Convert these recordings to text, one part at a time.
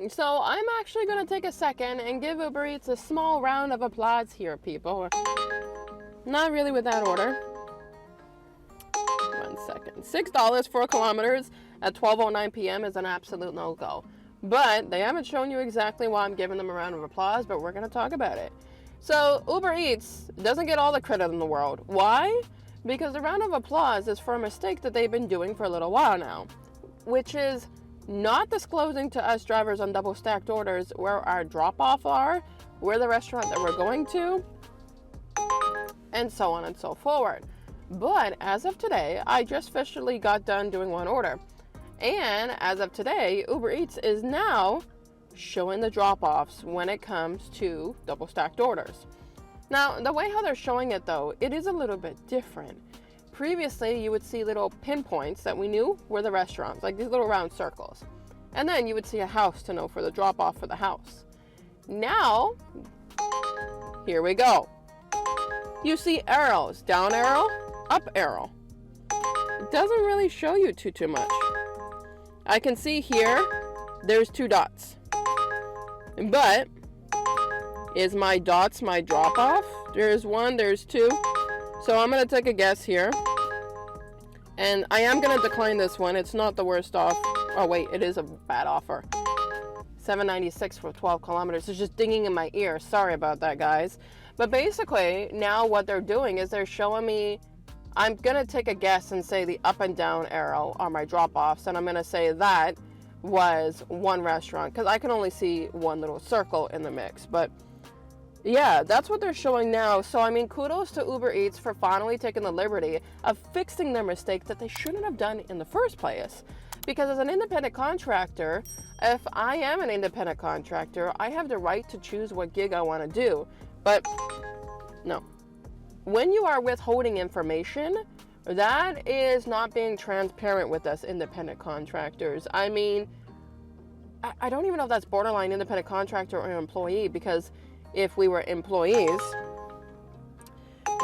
So I'm actually going to take a second and give Uber Eats a small round of applause here, people. Not really with that order. 1 second. $6 for kilometers at 12:09 p.m. is an absolute no-go. But they haven't shown you exactly why I'm giving them a round of applause, but we're going to talk about it. So Uber Eats doesn't get all the credit in the world. Why? Because the round of applause is for a mistake that they've been doing for a little while now, which is not disclosing to us drivers on double stacked orders where our drop-off are, where the restaurant that we're going to, and so on and so forward. But as of today, I just officially got done doing one order. And as of today, Uber Eats is now showing the drop-offs when it comes to double stacked orders. Now, the way how they're showing it though, it is a little bit different. Previously, you would see little pinpoints that we knew were the restaurants, like these little round circles. And then you would see a house to know for the drop-off for the house. Now, here we go. You see arrows, down arrow, up arrow. It doesn't really show you too much. I can see here, there's 2 dots. But, is my dots my drop-off? There's 1, there's 2. So I'm going to take a guess here. And I am going to decline this one. It's not the worst off. Oh wait, it is a bad offer. $7.96 for 12 kilometers. It's just dinging in my ear. Sorry about that, guys. But basically, now what they're doing is they're showing me, I'm going to take a guess and say the up and down arrow are my drop-offs. And I'm going to say that was one restaurant, because I can only see one little circle in the mix. But yeah, that's what they're showing now. So I mean, kudos to Uber Eats for finally taking the liberty of fixing their mistake that they shouldn't have done in the first place. Because as an independent contractor, if I am an independent contractor, I have the right to choose what gig I want to do. But no, when you are withholding information, that is not being transparent with us independent contractors. I mean, I don't even know if that's borderline independent contractor or employee, because if we were employees,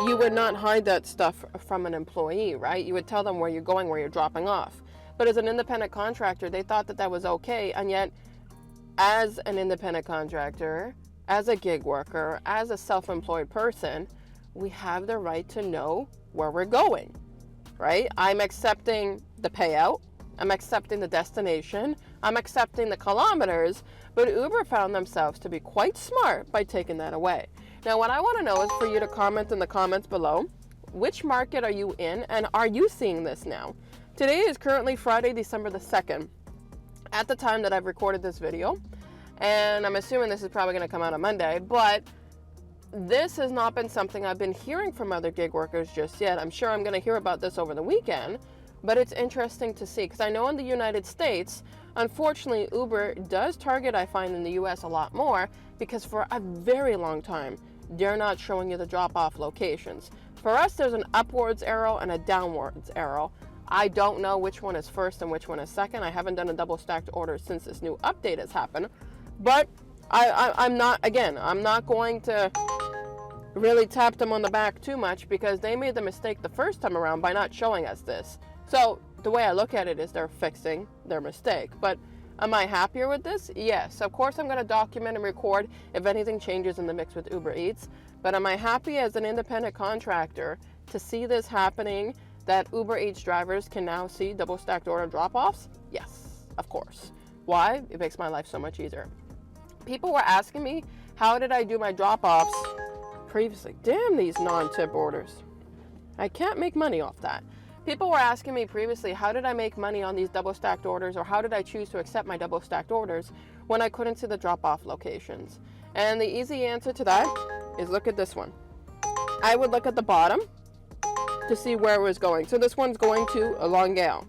you would not hide that stuff from an employee, right? You would tell them where you're going, where you're dropping off. But as an independent contractor, they thought that that was okay. And yet, as an independent contractor, as a gig worker, as a self-employed person, we have the right to know where we're going, right? I'm accepting the payout. I'm accepting the destination. I'm accepting the kilometers. But Uber found themselves to be quite smart by taking that away. Now, what I want to know is for you to comment in the comments below. Which market are you in, and are you seeing this now? Today is currently Friday, December the 2nd, at the time that I've recorded this video. And I'm assuming this is probably going to come out on Monday, but this has not been something I've been hearing from other gig workers just yet. I'm sure I'm going to hear about this over the weekend, but it's interesting to see, because I know in the United States, unfortunately, Uber does target, I find, in the US a lot more, because for a very long time, they're not showing you the drop-off locations. For us, there's an upwards arrow and a downwards arrow. I don't know which one is first and which one is second. I haven't done a double stacked order since this new update has happened. But I'm not going to really tap them on the back too much, because they made the mistake the first time around by not showing us this. So the way I look at it is they're fixing their mistake. But am I happier with this? Yes. Of course, I'm going to document and record if anything changes in the mix with Uber Eats. But am I happy as an independent contractor to see this happening, that Uber Eats drivers can now see double stacked order drop-offs? Yes, of course. Why? It makes my life so much easier. People were asking me, how did I do my drop-offs previously? Damn these non-tip orders. I can't make money off that. People were asking me previously, how did I make money on these double stacked orders, or how did I choose to accept my double stacked orders when I couldn't see the drop-off locations? And the easy answer to that is look at this one. I would look at the bottom to see where it was going. So this one's going to Longueuil.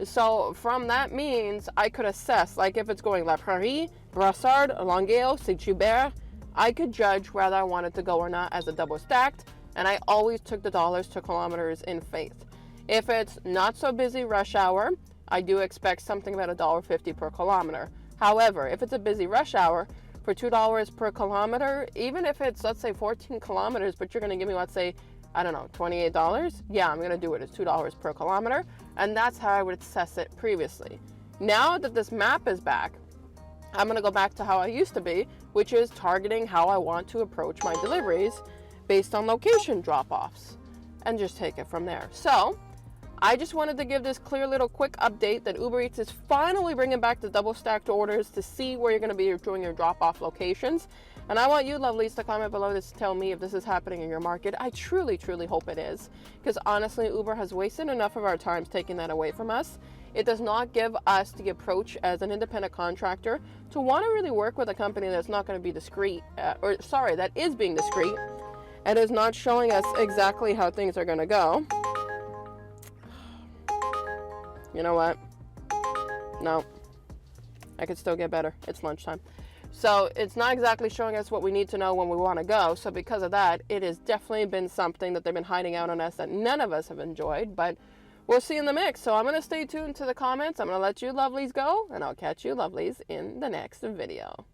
So from that means I could assess, like if it's going La Prairie, Brossard, Longueuil, Saint-Hubert, I could judge whether I wanted to go or not as a double stacked, and I always took the dollars to kilometers in faith. If it's not so busy rush hour, I do expect something about $1.50 per kilometer. However, if it's a busy rush hour, for $2 per kilometer, even if it's, let's say, 14 kilometers, but you're going to give me, let's say, I don't know, $28, yeah, I'm going to do it as $2 per kilometer, and that's how I would assess it previously. Now that this map is back, I'm going to go back to how I used to be, which is targeting how I want to approach my deliveries based on location drop-offs, and just take it from there. So I just wanted to give this clear little quick update that Uber Eats is finally bringing back the double stacked orders to see where you're going to be doing your drop-off locations. And I want you lovelies to comment below to tell me if this is happening in your market. I truly, truly hope it is, because honestly, Uber has wasted enough of our time taking that away from us. It does not give us the approach as an independent contractor to want to really work with a company that's not going to be discreet, that is being discreet and is not showing us exactly how things are going to go. You know what? No, I could still get better. It's lunchtime. So it's not exactly showing us what we need to know when we want to go. So because of that, it has definitely been something that they've been hiding out on us that none of us have enjoyed, but we'll see in the mix. So I'm going to stay tuned to the comments. I'm going to let you lovelies go, and I'll catch you lovelies in the next video.